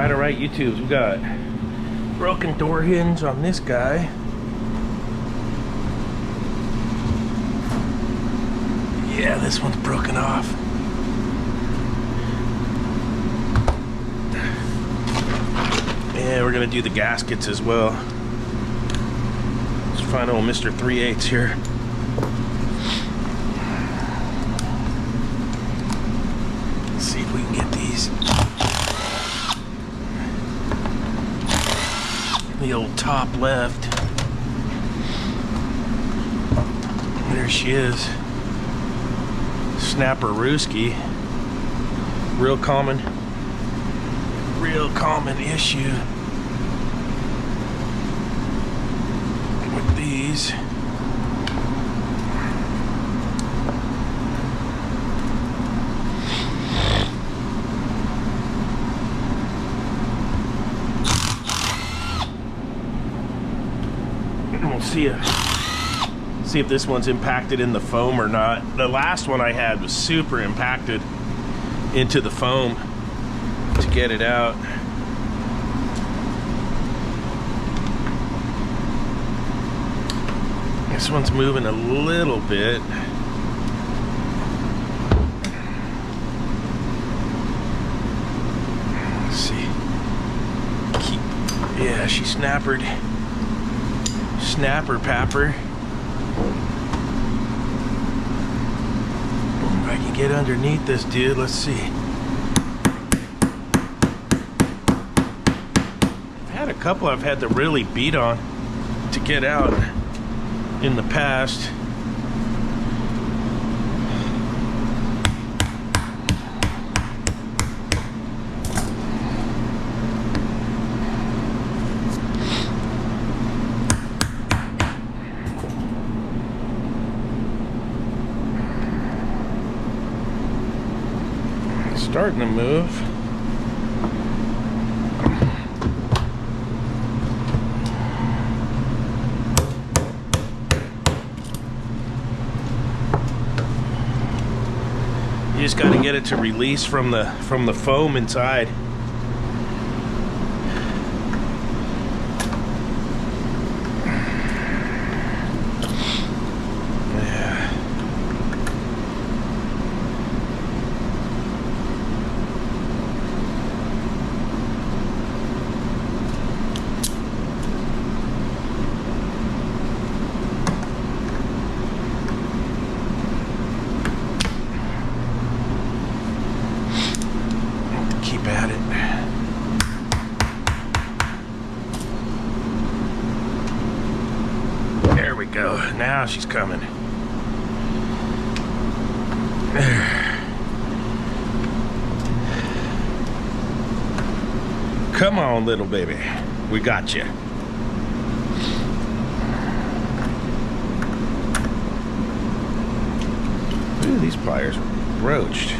Alright, YouTubes, we got broken door hinge on this guy. Yeah, this one's broken off. Yeah, we're gonna do the gaskets as well. Let's find old Mr. 3/8 here. Let's see if we can get these. The old top left. There she is. Snapper-rooski. Real common issue with these. We'll see if this one's impacted in the foam or not. The last one I had was super impacted into the foam to get it out. This one's moving a little bit. Let's see. Yeah, she snapper papper. If I can get underneath this dude, let's see. I've had a couple I've had to really beat on to get out in the past. Starting to move. You just got to get it to release from the foam inside. At it. There we go. Now she's coming. There. Come on, little baby. We got you. Ooh, these pliers are broached.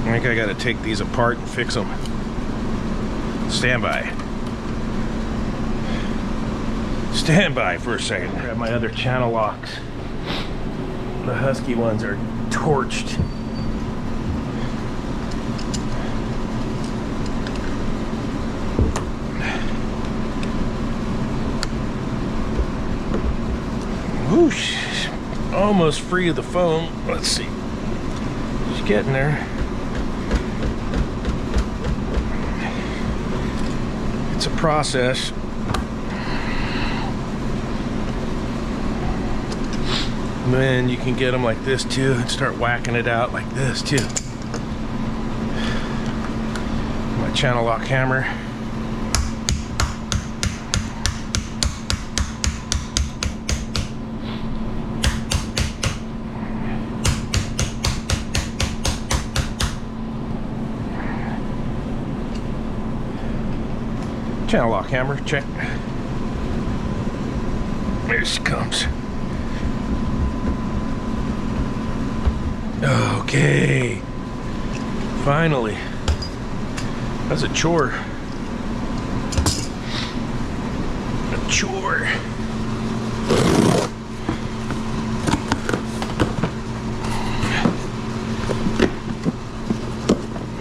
I think I gotta take these apart and fix them. Stand by. Stand by for a second. Grab my other channel locks. The Husky ones are torched. Whoosh. Almost free of the foam. Let's see. She's getting there. It's a process. And then you can get them like this too and start whacking it out like this too. My channel lock hammer. Channel lock hammer, check. There she comes. Okay. Finally. That's a chore. A chore.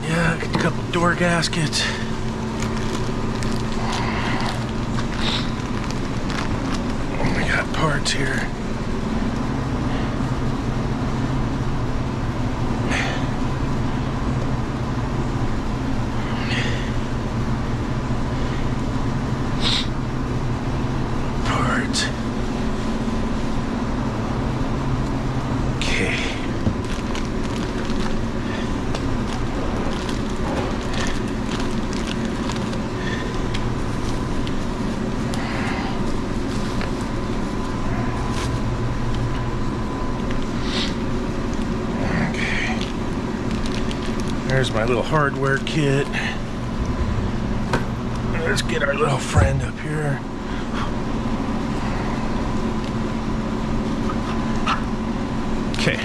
Yeah, a couple door gaskets. We got parts here. There's my little hardware kit. Let's get our little friend up here. Okay.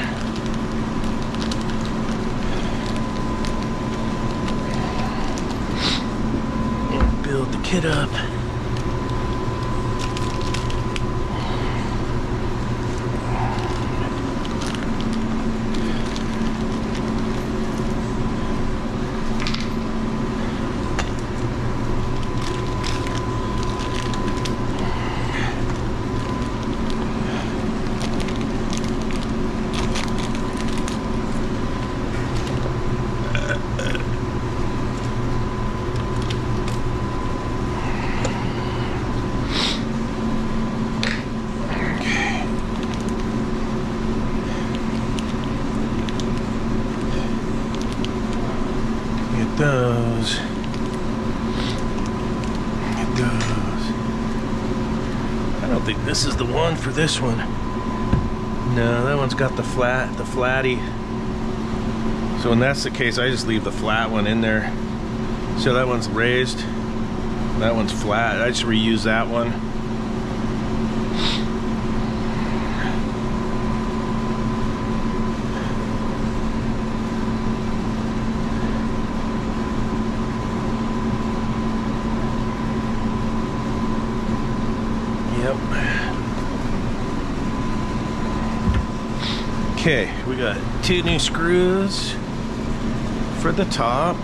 And build the kit up. Those. It does. I don't think this is the one for this one. No, that one's got the flatty. So when that's the case, I just leave the flat one in there. So that one's raised. That one's flat. I just reuse that one. Okay, we got 2 new screws for the top.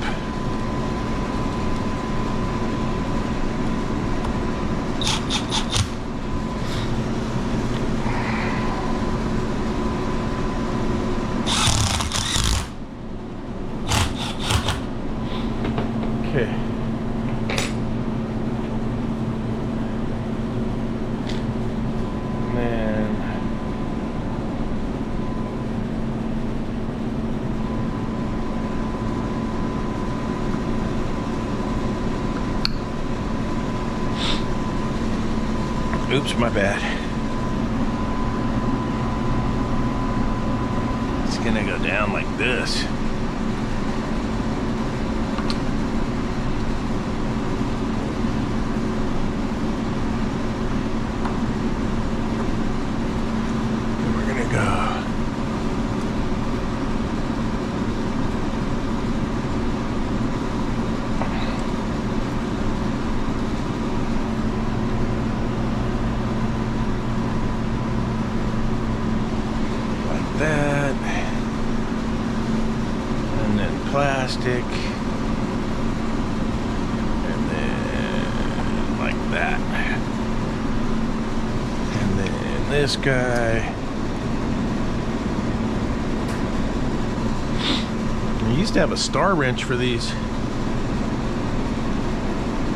Okay. Oops, my bad. It's gonna go down like this. And we're gonna go. That, and then plastic, and then like that, and then this guy. We used to have a star wrench for these.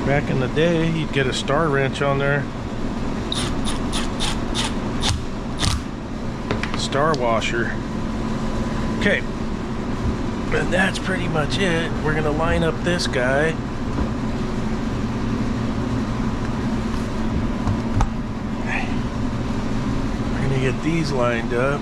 Back in the day, you'd get a star wrench on there. Star washer. Okay, and that's pretty much it. We're gonna line up this guy. We're gonna get these lined up.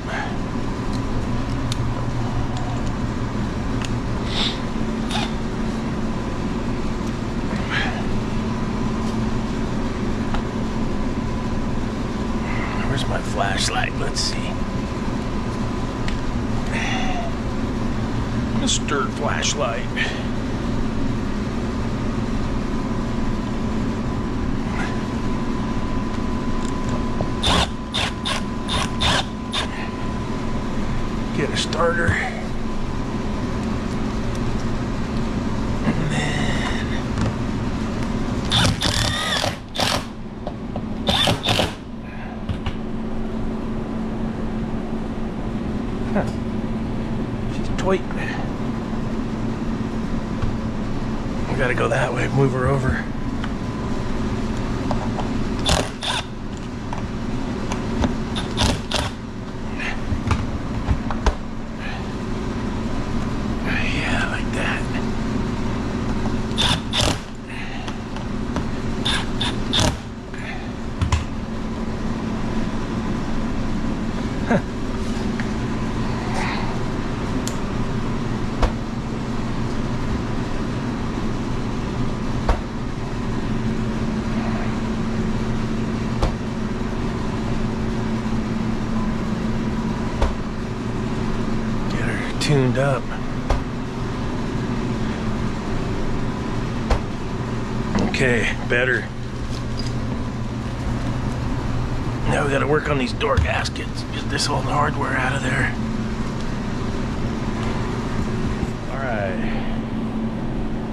flashlight. Let's see. Mr. Flashlight. Get a starter. And then she's tight. We gotta go that way, move her over. Yeah, like that. Tuned up. Okay, better. Now we gotta work on these door gaskets. Get this old hardware out of there. Alright.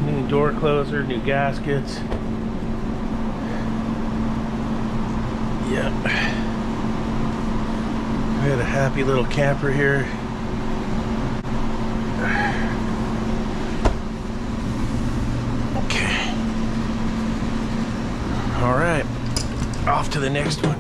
New door closer, new gaskets. Yep. We had a happy little camper here. All right, off to the next one.